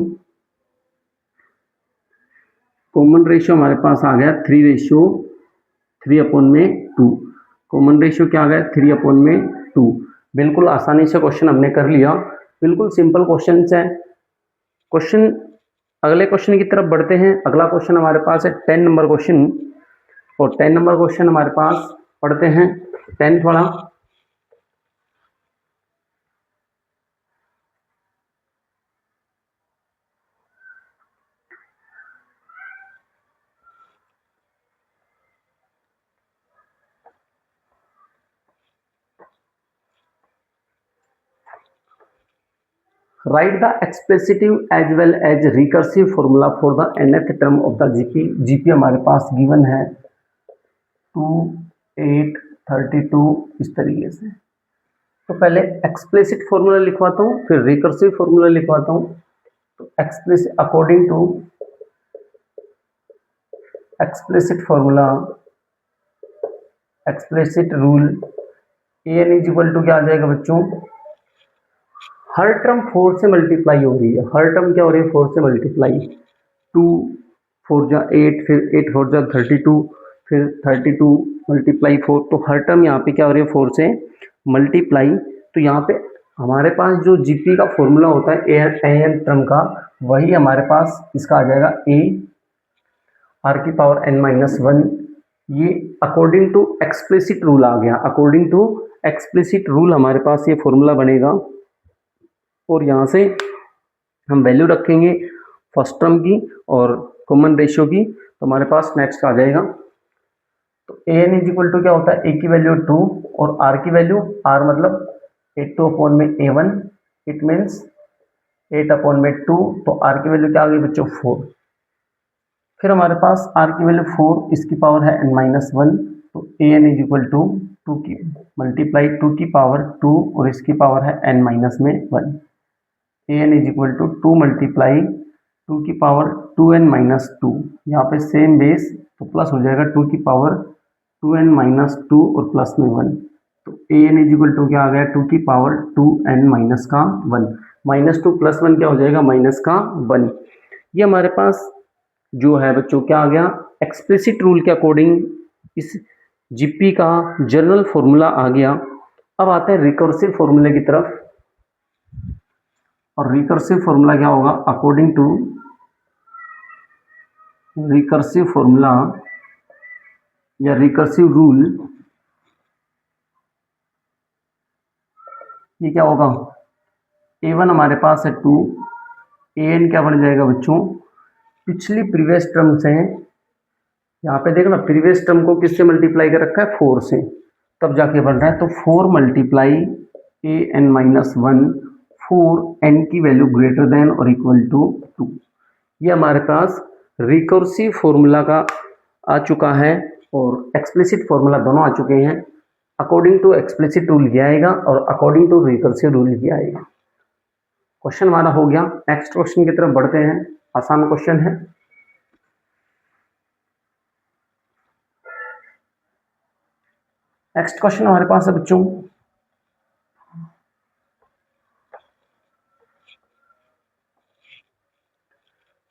कॉमन रेशियो हमारे पास आ गया 3 अपॉन में 2। कॉमन रेशियो क्या आ गया 3 अपॉन में 2। बिल्कुल आसानी से क्वेश्चन हमने कर लिया, बिल्कुल सिंपल क्वेश्चन है। क्वेश्चन अगले क्वेश्चन की तरफ बढ़ते हैं। अगला क्वेश्चन हमारे पास है 10 नंबर क्वेश्चन, और 10 नंबर क्वेश्चन हमारे पास पढ़ते हैं 10th वाला। Write the expressive as well as recursive formula for the nth term of the GP। GP हमारे पास गिवन है 2, 8, 32 इस तरीके से। तो पहले एक्सप्लिसिट फॉर्मूला लिखवाता हूँ, फिर रिकर्सिव फॉर्मूला लिखवाता हूँ। तो explicit according to explicit formula, explicit rule, an is equal to क्या आ जाएगा बच्चों, हर टर्म 4 से मल्टीप्लाई हो रही है। हर टर्म क्या हो रही है 4 से मल्टीप्लाई, 2 4 जा 8, फिर 8 4 जा 32, फिर 32 मल्टीप्लाई 4, तो हर टर्म यहाँ पे क्या हो रही है 4 से मल्टीप्लाई। तो यहाँ पे हमारे पास जो जीपी का फॉर्मूला होता है एन टर्म का, वही हमारे पास इसका आ जाएगा ए आर की पावर n माइनस 1। ये अकॉर्डिंग टू एक्सप्लिसिट रूल आ गया। अकॉर्डिंग टू एक्सप्लिसिट रूल हमारे पास ये फॉर्मूला बनेगा, और यहाँ से हम वैल्यू रखेंगे फर्स्ट टर्म की और कॉमन रेशियो की, तो हमारे पास नेक्स्ट आ जाएगा। तो A N is equal to क्या होता है, ए की वैल्यू 2 और आर की वैल्यू, आर मतलब 8 अपॉन में a1, इट मीन्स 8 अपॉन में 2, तो आर की वैल्यू क्या आ गई बच्चों 4। फिर हमारे पास आर की वैल्यू 4, इसकी पावर है n माइनस 1, तो A N is equal to 2 की मल्टीप्लाई 2 की पावर 2 और इसकी पावर है n माइनस में 1। A N is equal to 2 multiply 2 की पावर 2n माइनस 2, यहाँ पे सेम बेस, तो प्लस हो जाएगा 2 की पावर 2n माइनस 2 और प्लस में 1, तो A N is equal to क्या आ गया 2 की पावर 2n माइनस का 1, -2 प्लस 1 क्या हो जाएगा माइनस का 1। ये हमारे पास जो है बच्चों क्या आ गया, एक्सप्लिसिट रूल के अकॉर्डिंग इस जीपी का जनरल फॉर्मूला आ गया। अब आते हैं रिकर्सिव फॉर्मूले की तरफ, और रिकर्सिव फॉर्मूला क्या होगा, अकॉर्डिंग टू रिकर्सिव फॉर्मूला या रिकर्सिव रूल, ये क्या होगा, a1 हमारे पास है 2, an क्या बन जाएगा बच्चों, पिछली प्रीवियस टर्म से, यहाँ पे देखना प्रीवियस टर्म को किससे मल्टीप्लाई कर रखा है 4 से, तब जाके बन रहा है, तो 4 मल्टीप्लाई an माइनस 1, 4 n की वैल्यू ग्रेटर देन और इक्वल टू 2। ये हमारे पास रिकर्सिव फॉर्मूला का आ चुका है और एक्सप्लिसिट फॉर्मूला दोनों आ चुके हैं। अकॉर्डिंग टू एक्सप्लिसिट रूल ये आएगा और अकॉर्डिंग टू रिकर्सिव रूल ये आएगा। क्वेश्चन हमारा हो गया। नेक्स्ट क्वेश्चन की तरफ बढ़ते हैं, आसान क्वेश्चन है। नेक्स्ट क्वेश्चन हमारे पास है बच्चों,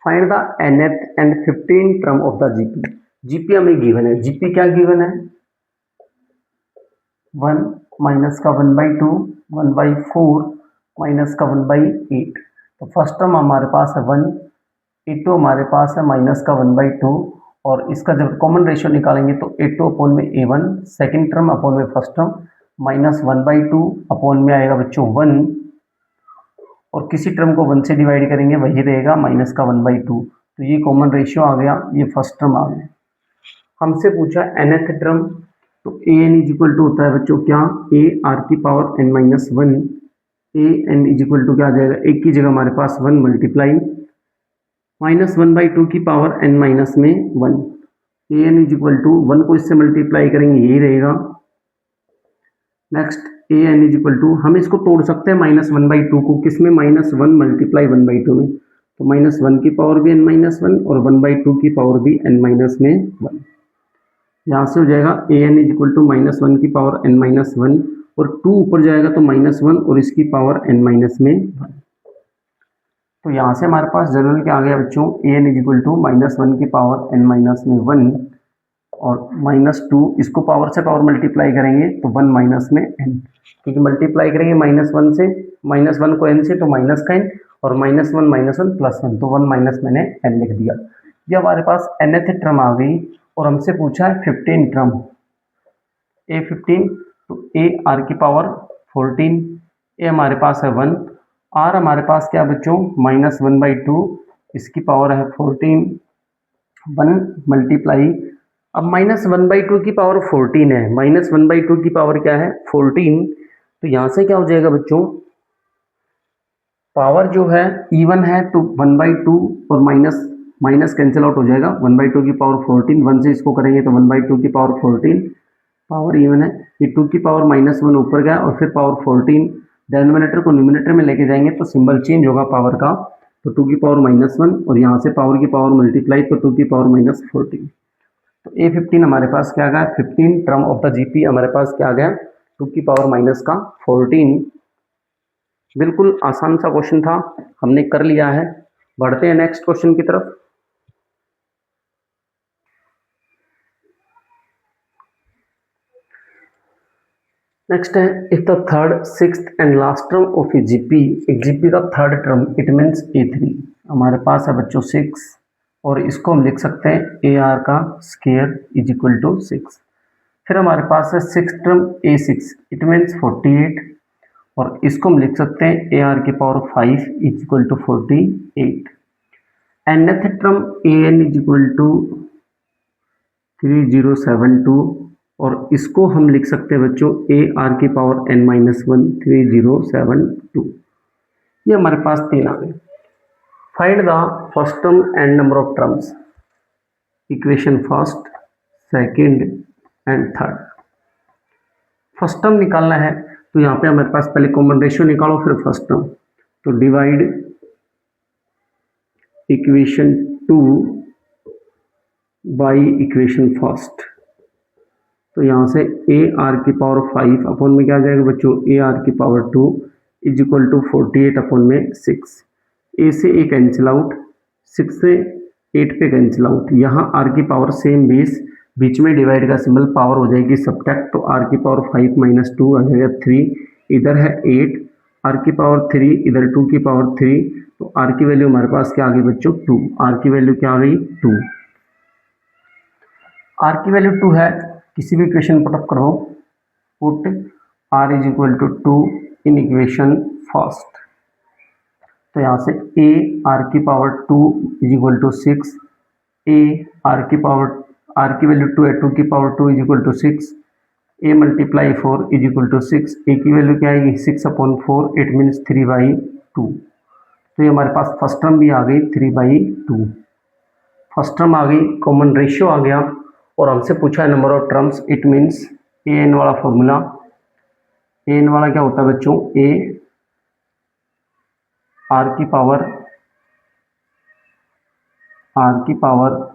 find the nth and 15th term of the GP. GP हमें गिवन है, जीपी क्या गिवन है 1 माइनस का 1/2, 1/4 माइनस का 1/8। तो फर्स्ट टर्म हमारे पास है 1, a2 हमारे पास है माइनस का 1/2, और इसका जब कॉमन रेशियो निकालेंगे तो a2 अपॉन में a1 सेकेंड टर्म अपॉन में फर्स्ट टर्म, माइनस 1/2 अपॉन में आएगा बच्चों 1, और किसी टर्म को 1 से डिवाइड करेंगे वही रहेगा माइनस का 1/2, तो ये कॉमन रेशियो आ गया, ये फर्स्ट टर्म आ गया। हमसे पूछा nth टर्म, तो A N is equal to होता है बच्चों क्या, ए आर की power n minus 1, A N is equal to क्या आ जाएगा, एक की जगह हमारे पास 1 मल्टीप्लाई -1/2 की पावर n माइनस में 1, an इज इक्वल टू 1 को इससे मल्टीप्लाई करेंगे यही रहेगा। Next an is equal to, हम इसको तोड़ सकते हैं -1/2 को किस में, -1 मल्टीप्लाई 1/2 में, तो -1 की पावर भी n माइनस 1 और 1/2 की पावर भी n माइनस में 1। यहाँ से हो जाएगा an इज इक्वल टू -1 की पावर n माइनस 1 और 2 ऊपर जाएगा तो -1 और इसकी पावर n माइनस में 1। तो यहाँ से हमारे पास जनरल क्या आ गया बच्चों, an इज इक्वल टू -1 की पावर n माइनस में 1 और -2 इसको पावर से पावर मल्टीप्लाई करेंगे तो 1 माइनस में n, क्योंकि मल्टीप्लाई करेंगे -1 से, -1 को n से तो माइनस का n और -1 प्लस 1 तो 1 माइनस मैंने n लिख दिया। ये हमारे पास nth टर्म आ गई और हमसे पूछा है 15 टर्म, a15 तो a r की पावर 14, a हमारे पास है 1, r हमारे पास क्या बच्चों -1/2 इसकी पावर है 14, 1 मल्टीप्लाई, अब -1/2 की पावर 14 है, -1/2 की पावर क्या है 14, तो यहाँ से क्या हो जाएगा बच्चों, पावर जो है इवन है तो 1/2 और माइनस कैंसिल आउट हो जाएगा, 1/2 की पावर 14, 1 से इसको करेंगे तो 1/2 की पावर 14, पावर इवन है, ये 2 की पावर -1 ऊपर गया और फिर पावर 14, डिनोमिनेटर को न्यूमिनेटर में लेके जाएंगे तो सिंबल चेंज होगा पावर का, तो 2 की पावर -1 और यहाँ से पावर की पावर मल्टीप्लाई तो 2 की पावर -14, तो A15 हमारे पास क्या आ गया, 15 टर्म ऑफ द जीपी हमारे पास क्या आ गया 2 की पावर -14। बिल्कुल आसान सा क्वेश्चन था, हमने कर लिया है। बढ़ते हैं नेक्स्ट क्वेश्चन की तरफ। नेक्स्ट है, if the third, sixth and last term of a GP, एक जीपी का third term it means A3, हमारे पास है बच्चों 6 और इसको हम लिख सकते हैं AR का स्क्वायर इज इक्वल टू 6। फिर हमारे पास है six term A6 it means 48 और इसको हम लिख सकते हैं AR की power 5 is equal to 48। nth term AN is equal to 3072 और इसको हम लिख सकते हैं बच्चों AR की पावर n-1 3072। ये हमारे पास 3 आ गए। Find the first term and number of terms, equation first, second and third. First term निकालना है तो यहाँ पे हमारे पास पहले कॉमन रेशियो निकालो फिर फर्स्ट टर्म, तो divide equation 2 by equation first, तो यहाँ से AR की पावर 5 अपॉन में क्या आ जाएगा बच्चों AR की power 2 is equal to 48 upon में 6, A से A कैंसिल आउट, 6 से 8 पे कैंसिल आउट, यहाँ R की पावर सेम बेस, बीच में डिवाइड का सिंबल, पावर हो जाएगी सब्ट्रैक्ट, तो R की पावर 5 माइनस 2 आ जाएगा 3, इधर है 8, R की पावर 3 इधर 2 की पावर 3, तो R की वैल्यू हमारे पास क्या आ गई बच्चों 2, R की वैल्यू क्या आ गई 2, R की वैल्यू 2 है, किसी भी इक्वेशन पुटअप करो, put R is equal to 2 in equation first, तो यहाँ से A R की power 2 is equal to 6, A R की पावर, R की वैल्यू 2 है, 2 की power 2 is equal to 6, A multiply 4 is equal to 6, A की वैल्यू क्या आएगी 6/4 इट मीन्स 3/2, तो ये हमारे पास फर्स्ट टर्म भी आ गई 3/2, फर्स्ट टर्म आ गई, कॉमन रेशियो आ गया और हमसे पूछा है number of terms, it means AN वाला फॉर्मूला, AN वाला क्या होता है बच्चों A R की power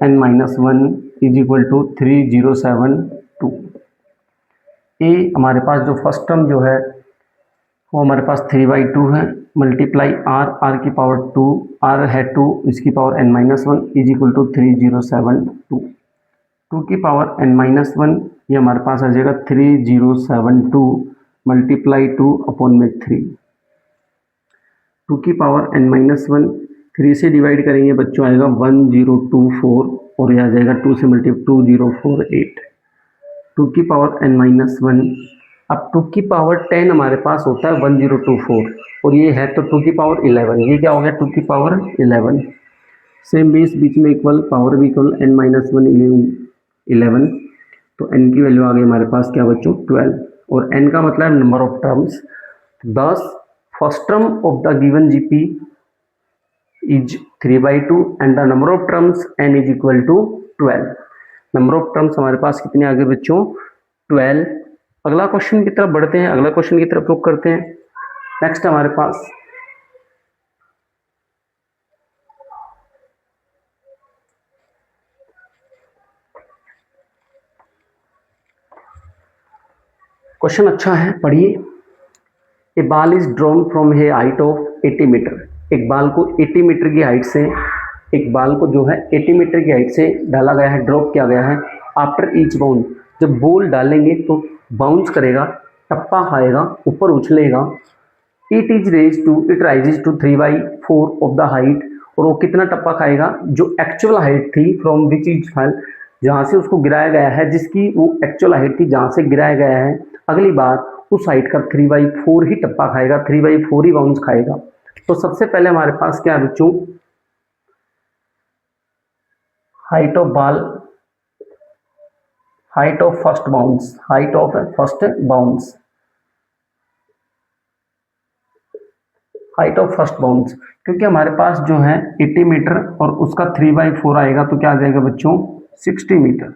n-1 is equal to 3072। A हमारे पास जो फर्स्ट टर्म जो है वो हमारे पास 3/2 है, मल्टीप्लाई R की पावर 2, R है 2 इसकी power n-1 is equal to 3072, 2 की पावर n-1 ये हमारे पास आ जाएगा 3072 मल्टीप्लाई 2 अपॉन में 3, 2 की पावर n-1 3 से डिवाइड करेंगे बच्चों आएगा 1024 और यह आ जाएगा 2 से मल्टीप्लाई 2048, 2 की पावर n-1, अब 2 की पावर 10 हमारे पास होता है 1024 और ये है तो 2 की पावर 11, ये क्या हो गया 2 की पावर 11, सेम बेस बीच में इक्वल, पावर भी इक्वल, n-1 11, तो n की वैल्यू आ गई हमारे पास क्या बच्चों 12 और n का मतलब number of terms. 10 first term of the given GP is 3/2 and the number of terms n is equal to 12। Number of terms हमारे पास कितने आ गए बच्चों? 12। अगला क्वेश्चन की तरफ बढ़ते हैं, अगला क्वेश्चन की तरफ रुक करते हैं। नेक्स्ट हमारे पास क्वेश्चन अच्छा है, पढ़िए। A ball is drawn from a height of 80 metre. एक बाल को 80 मीटर की हाइट से, एक बाल को जो है 80 मीटर की हाइट से डाला गया है, ड्रॉप किया गया है। आफ्टर ईच बाउंड, जब बॉल डालेंगे तो बाउंस करेगा, टप्पा खाएगा, ऊपर उछलेगा। It rises to 3/4 of the height. और वो कितना टप्पा खाएगा? जो एक्चुअल हाइट थी फ्रॉम विच इज फेल, जहाँ से उसको गिराया गया है, जिसकी वो एक्चुअल हाइट थी जहाँ से गिराया गया है, अगली बार उस हाइट का 3/4 ही टप्पा खाएगा, 3/4 ही बाउंस खाएगा। तो सबसे पहले हमारे पास क्या है बच्चों? Height of ball, height of first bounce, height of first bounce, height of first bounce. क्योंकि हमारे पास जो है 80 मीटर और उसका 3/4 आएगा तो क्या आ जाएगा बच्चों? 60 मीटर।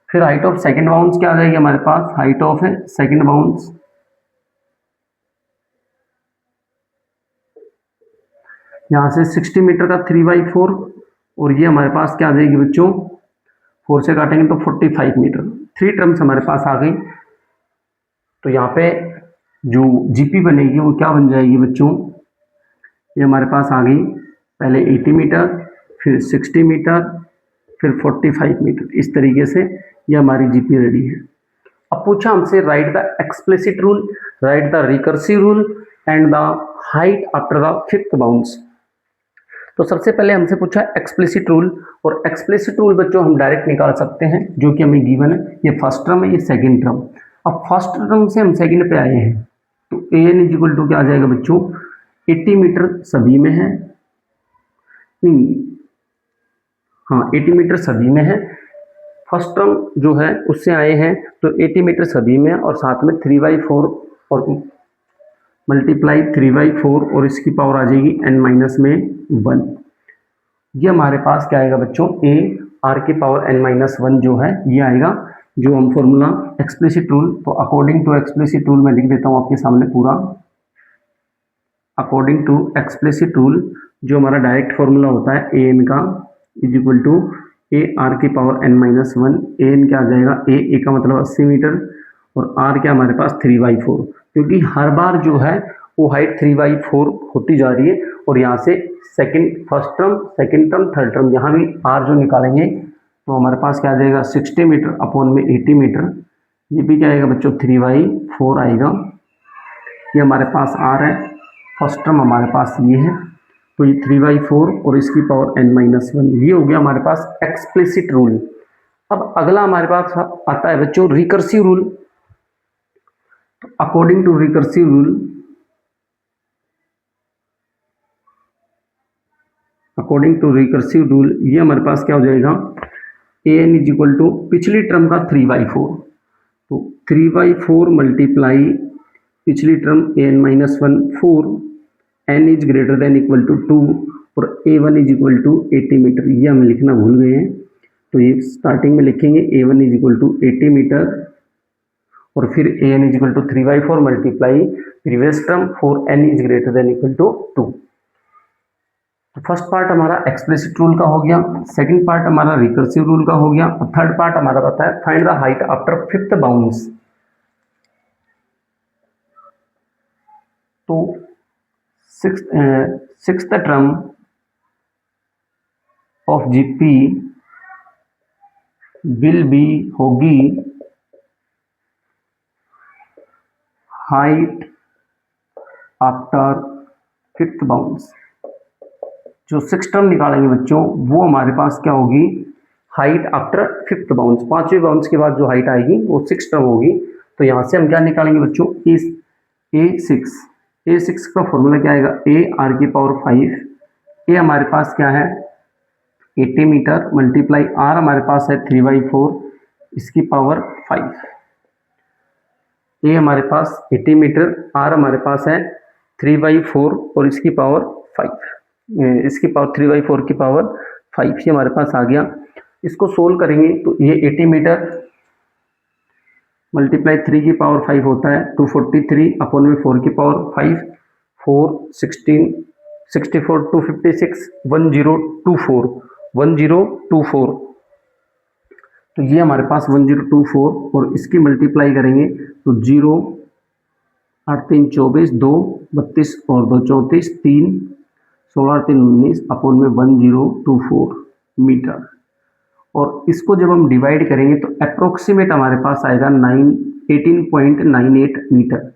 फिर हाइट ऑफ सेकंड बाउंस क्या आ जाएगी हमारे पास? हाइट ऑफ सेकंड बाउंस, यहाँ से 60 मीटर का 3/4 और ये हमारे पास क्या आ जाएगी बच्चों? 4 से काटेंगे तो 45 मीटर। 3 टर्म्स हमारे पास आ गई। तो यहाँ पे जो जीपी बनेगी वो क्या बन जाएगी बच्चों? ये हमारे पास आ गई, पहले 80 मीटर, फिर 60 मीटर, फिर 45 मीटर। इस तरीके से ये हमारी जीपी रेडी है। अब पूछा हमसे right the explicit rule, right the recursive rule and the height after the fifth bounce. तो सबसे पहले हमसे पूछा एक्सप्लिसिट रूल, और एक्सप्लिसिट रूल बच्चों हम डायरेक्ट निकाल सकते हैं जो कि हमें गिवन है। ये फर्स्ट टर्म है, ये सेकंड टर्म। अब फर्स्ट टर्म से हम सेकंड पे आए हैं तो an इज इक्वल टू क्या आ जाएगा बच्चों? 80 मीटर सभी में है, नहीं हाँ 80 मीटर सभी में है। फर्स्ट टर्म जो है उससे आए हैं तो 80 मीटर सभी में, और साथ में 3/4 और मल्टीप्लाई 3/4 और इसकी पावर आ जाएगी n-1। ये हमारे पास क्या आएगा बच्चों? a r की पावर n-1 जो है ये आएगा, जो हम फॉर्मूला एक्सप्लिसिट रूल। तो अकॉर्डिंग टू एक्सप्लिसिट रूल मैं लिख देता हूँ आपके सामने पूरा। अकॉर्डिंग टू एक्सप्लिसिट रूल जो हमारा डायरेक्ट फॉर्मूला होता है ए एन का is equal to A R की पावर n-1। ए एन क्या आ जाएगा? ए का मतलब 80 मीटर और आर क्या हमारे पास 3/4, क्योंकि हर बार जो है वो हाइट 3/4 होती जा रही है। और यहाँ से second, first term, second term, third term, यहाँ भी आर जो निकालेंगे तो हमारे पास क्या आ जाएगा? 60 मीटर अपॉन में 80 मीटर। ये भी क्या आएगा बच्चों? 3/4 आएगा। ये हमारे पास आर है, फर्स्ट टर्म हमारे पास ये है, तो ये 3/4 और इसकी पावर n-1। ये हो गया हमारे पास एक्सप्लिसिट रूल। अब अगला हमारे पास आता है बच्चों recursive rule. According to recursive rule, according to recursive rule ये हमारे पास क्या हो जाएगा? A N is equal to पिछली टर्म का 3/4, तो 3/4 मल्टीप्लाई पिछली term an-1 4, n is greater than equal to 2 और a1 is equal to 80 metre. ये हम लिखना भूल गए हैं, तो ये स्टार्टिंग में लिखेंगे a1 is equal to 80 metre और फिर an is equal to 3/4 multiply previous term 4n is greater than equal to 2। तो फर्स्ट पार्ट हमारा एक्सप्लिसिट रूल का हो गया, सेकंड पार्ट हमारा रिकर्सिव रूल का हो गया, और थर्ड पार्ट हमारा पता है find the height after fifth bounce. तो sixth term of GP will be होगी हाइट आफ्टर फिफ्थ बाउंस। जो सिक्स टर्म निकालेंगे बच्चों वो हमारे पास क्या होगी? Height after fifth bounce. पांचवें बाउंस के बाद जो हाइट आएगी वो सिक्स टर्म होगी। तो यहाँ से हम क्या निकालेंगे बच्चों? ए सिक्स का फॉर्मूला क्या आएगा? ए आर की पावर 5। ए हमारे पास क्या है? 80 मीटर मल्टीप्लाई आर हमारे पास है 3/4 इसकी पावर 5। ए हमारे पास 80 मीटर, आर हमारे पास है 3/4 और इसकी पावर 5। इसकी पावर 3/4 की पावर 5 ये हमारे पास आ गया। इसको सोल्व करेंगे तो ये 80 मीटर मल्टीप्लाई 3 की पावर 5 होता है 243 अपॉन में 4 की पावर 5 4 16 64 256 1024 1024। तो ये हमारे पास 1024 और इसकी मल्टीप्लाई करेंगे तो 0 8 3 24 2 32 और 2 34 3 16 3 19 अपॉन में 1024 मीटर। और इसको जब हम डिवाइड करेंगे तो अप्रोक्सीमेट हमारे पास आएगा 18.98 मीटर।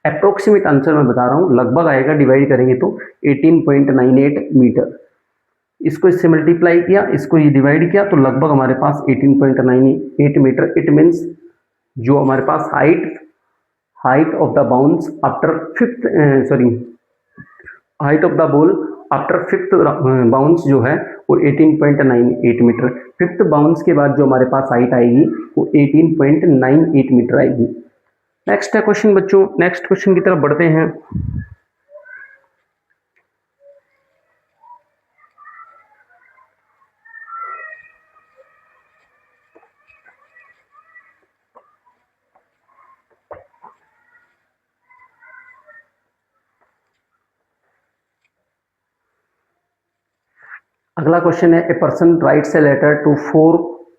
अप्रोक्सीमेट आंसर मैं बता रहा हूँ, लगभग आएगा, डिवाइड करेंगे तो 18.98 मीटर। इसको इससे मल्टीप्लाई किया, इसको ये डिवाइड किया तो लगभग हमारे पास 18.98 मीटर। इट मीन्स जो हमारे पास height of the bounce after fifth height of the ball after fifth bounce जो है वो 18.98 मीटर। फिफ्थ बाउंस के बाद जो हमारे पास हाइट आएगी वो 18.98 मीटर आएगी। नेक्स्ट है क्वेश्चन बच्चों, नेक्स्ट क्वेश्चन की तरफ बढ़ते हैं। अगला क्वेश्चन है, a person writes a letter to 4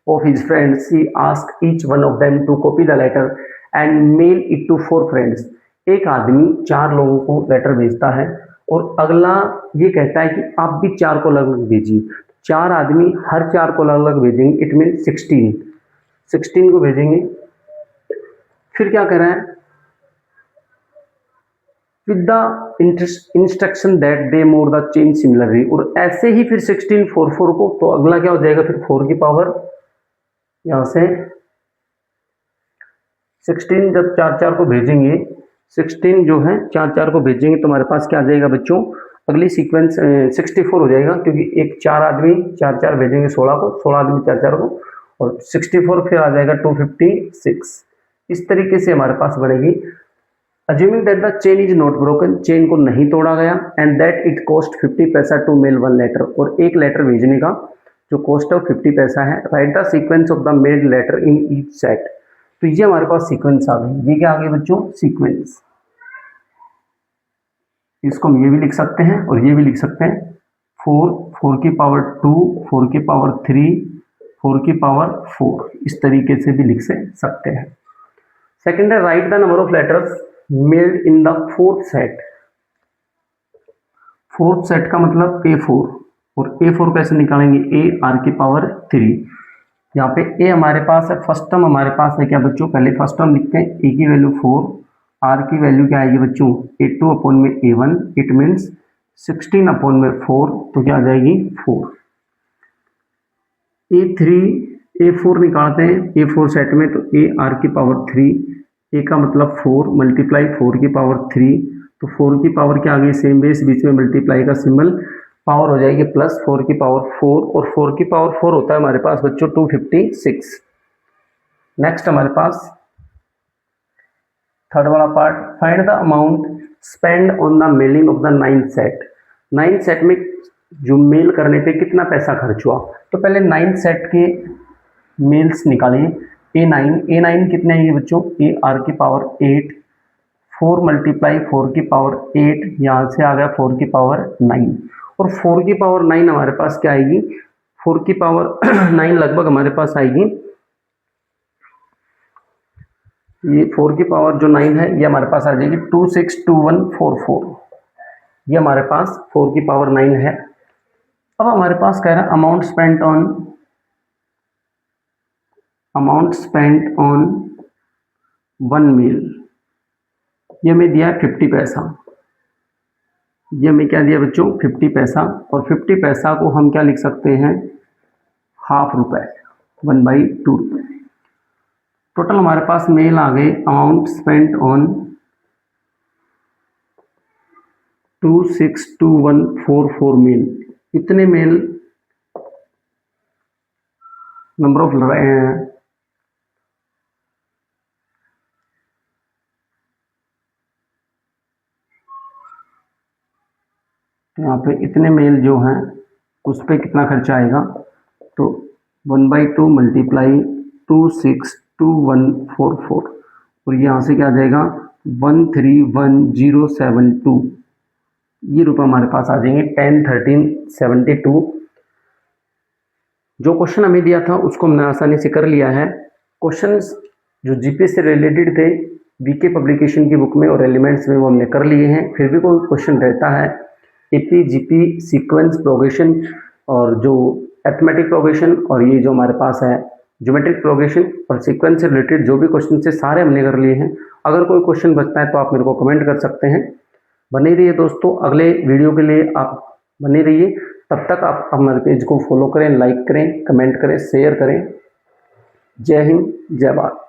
of his friends, he ask each one of them to copy the letter and mail it to 4 friends. एक आदमी 4 लोगों को लेटर भेजता है और अगला ये कहता है कि आप भी 4 को अलग अलग भेजिए। 4 आदमी हर 4 को अलग अलग भेजेंगे, इट मीन 16 को भेजेंगे। फिर क्या कर रहा है, with the instruction that they more the chain similarly, और ऐसे ही फिर 16 4 को, तो अगला क्या हो जाएगा फिर 4 की पावर, यहां से 16 जब 4 को भेजेंगे, 16 जो है 4 को भेजेंगे तो हमारे पास क्या आ जाएगा बच्चों, अगली सीक्वेंस 64 हो जाएगा, क्योंकि एक 4 आदमी 4 भेजेंगे 16 को, 16 आदमी 4 को, और 64 फिर आ जाएगा 256। इस तरीके से हमारे पास बनेगी। Assuming that the chain is not broken, chain को नहीं तोड़ा गया, and that it cost 50 पैसा to mail one letter, और एक लेटर भेजने का जो कॉस्ट है वो 50 पैसा है। Write the sequence of the made letter in each set. तो ये हमारे पास सीक्वेंस आ गई। ये क्या आ गई बच्चों, सीक्वेंस। इसको हम ये भी लिख सकते हैं और ये भी लिख सकते हैं। 4 की पावर 2, 4 की पावर 3, 4 की पावर 4, इस तरीके से भी लिख सकते हैं। सेकेंड है, write the number of letters made in the fourth set. Fourth set का मतलब A4, और A4 कैसे निकालेंगे, A R की पावर 3। यहाँ पे A हमारे पास है, फर्स्ट टर्म हमारे पास है क्या बच्चों, पहले फर्स्ट टर्म लिखते हैं। A की वैल्यू 4, R की वैल्यू क्या आएगी बच्चों, A2 अपॉन में A1, इट मीन्स 16 अपॉन में 4, तो क्या आ जाएगी 4। A3 A4 निकालते हैं A4 सेट में, तो A R की पावर 3, A का मतलब 4 मल्टीप्लाई 4 की पावर 3, तो 4 की पावर क्या आ गई, सेम बेस, बीच में मल्टीप्लाई का सिंबल, पावर हो जाएगी प्लस 4 की पावर 4, और 4 की पावर 4 होता है हमारे पास बच्चों 256। नेक्स्ट हमारे पास थर्ड वाला part, find the amount spend on the mailing of the 9th set. 9th set में जो मेल करने पे कितना पैसा खर्च हुआ, तो पहले 9th सेट के मेल्स निकालिए। A9 कितने आएंगे बच्चों, A R की पावर 8, 4 मल्टीप्लाई 4 की पावर 8, यहाँ से आ गया 4 की पावर 9, और 4 की पावर 9 हमारे पास क्या आएगी, 4 की पावर 9 लगभग हमारे पास आएगी, ये 4 की पावर जो 9 है ये हमारे पास आ जाएगी 262144। ये हमारे पास 4 की पावर 9 है। अब हमारे पास कह रहा है अमाउंट स्पेंट ऑन 1 मील। ये हमें दिया है 50 पैसा, ये हमें क्या दिया बच्चों, 50 पैसा, और 50 पैसा को हम क्या लिख सकते हैं, ½ रुपए, 1/2 रुपए। टोटल हमारे पास मेल आ गए, अमाउंट स्पेंट ऑन 262144 मेल। कितने मेल, नंबर ऑफ तो यहाँ पे इतने मेल जो हैं उस पर कितना खर्चा आएगा, तो 1/2 मल्टीप्लाई 262144 और यहाँ से क्या आ जाएगा 131072, ये रुपये हमारे पास आ जाएंगे 101372। जो क्वेश्चन हमें दिया था उसको हमने आसानी से कर लिया है। क्वेश्चंस जो जीपी से रिलेटेड थे वीके पब्लिकेशन की बुक में और एलिमेंट्स में वो हमने कर लिए हैं। फिर भी कोई क्वेश्चन रहता है एपी जीपी सीक्वेंस प्रोग्रेशन और जो अरिथमेटिक प्रोग्रेशन और ये जो हमारे पास है ज्योमेट्रिक प्रोग्रेशन और सीक्वेंस से रिलेटेड जो भी क्वेश्चन से सारे हमने कर लिए हैं। अगर कोई क्वेश्चन बचता है तो आप मेरे को कमेंट कर सकते हैं। बने रहिए दोस्तों, अगले वीडियो के लिए आप बने रहिए। तब तक आप हमारे पेज को फॉलो करें, लाइक करें, कमेंट करें, शेयर करें। जय हिंद, जय भारत।